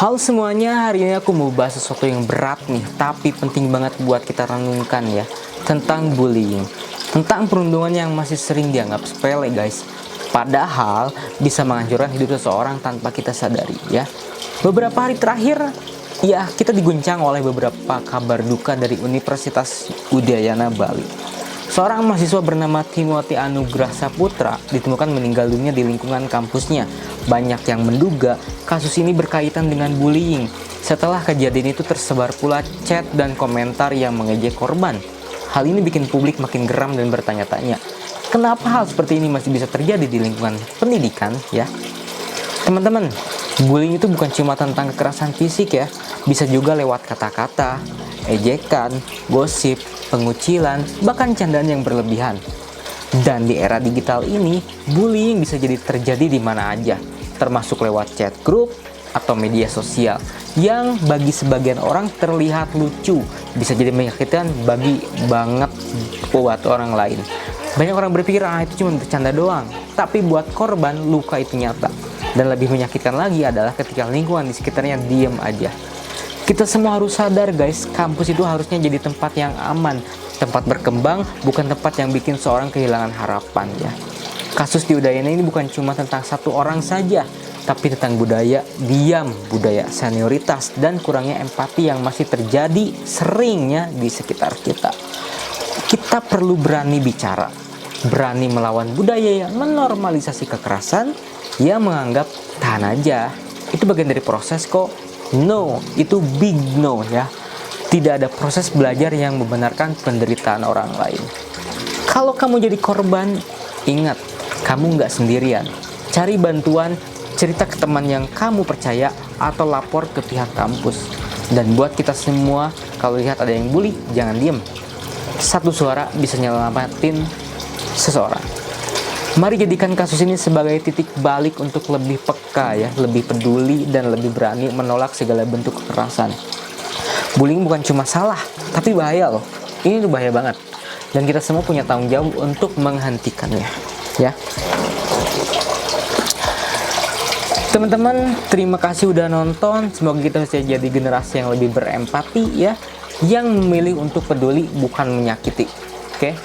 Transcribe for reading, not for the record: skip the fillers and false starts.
Halo semuanya, hari ini aku mau bahas sesuatu yang berat nih, tapi penting banget buat kita renungkan ya, tentang bullying. Tentang perundungan yang masih sering dianggap sepele guys, padahal bisa menghancurkan hidup seseorang tanpa kita sadari ya. Beberapa hari terakhir, ya kita diguncang oleh beberapa kabar duka dari Universitas Udayana Bali. Seorang mahasiswa bernama Timothy Anugrah Saputra ditemukan meninggal dunia di lingkungan kampusnya. Banyak yang menduga kasus ini berkaitan dengan bullying. Setelah kejadian itu tersebar pula chat dan komentar yang mengejek korban. Hal ini bikin publik makin geram dan bertanya-tanya, kenapa hal seperti ini masih bisa terjadi di lingkungan pendidikan ya? Teman-teman, bullying itu bukan cuma tentang kekerasan fisik ya, bisa juga lewat kata-kata, ejekan, gosip, pengucilan, bahkan candaan yang berlebihan. Dan di era digital ini, bullying bisa jadi terjadi di mana aja, termasuk lewat chat grup atau media sosial yang bagi sebagian orang terlihat lucu, bisa jadi menyakitkan bagi banget buat orang lain. Banyak orang berpikir itu cuma bercanda doang, tapi buat korban luka itu nyata. Dan lebih menyakitkan lagi adalah ketika lingkungan di sekitarnya diem aja. Kita semua harus sadar guys, kampus itu harusnya jadi tempat yang aman, tempat berkembang, bukan tempat yang bikin seorang kehilangan harapan ya. Kasus di Udayana ini bukan cuma tentang satu orang saja, tapi tentang budaya diam, budaya senioritas, dan kurangnya empati yang masih terjadi seringnya di sekitar kita. Kita perlu berani bicara, berani melawan budaya yang menormalisasi kekerasan, yang menganggap tahan aja, itu bagian dari proses kok. No, itu big no ya. Tidak ada proses belajar yang membenarkan penderitaan orang lain. Kalau kamu jadi korban, ingat, kamu nggak sendirian. Cari bantuan, cerita ke teman yang kamu percaya, atau lapor ke pihak kampus. Dan buat kita semua, kalau lihat ada yang bully, jangan diem. Satu suara bisa nyelamatin seseorang. Mari jadikan kasus ini sebagai titik balik untuk lebih peka ya, lebih peduli dan lebih berani menolak segala bentuk kekerasan. Bullying bukan cuma salah, tapi bahaya loh. Ini tuh bahaya banget. Dan kita semua punya tanggung jawab untuk menghentikannya, ya. Teman-teman, terima kasih udah nonton. Semoga kita bisa jadi generasi yang lebih berempati ya, yang memilih untuk peduli bukan menyakiti. Oke?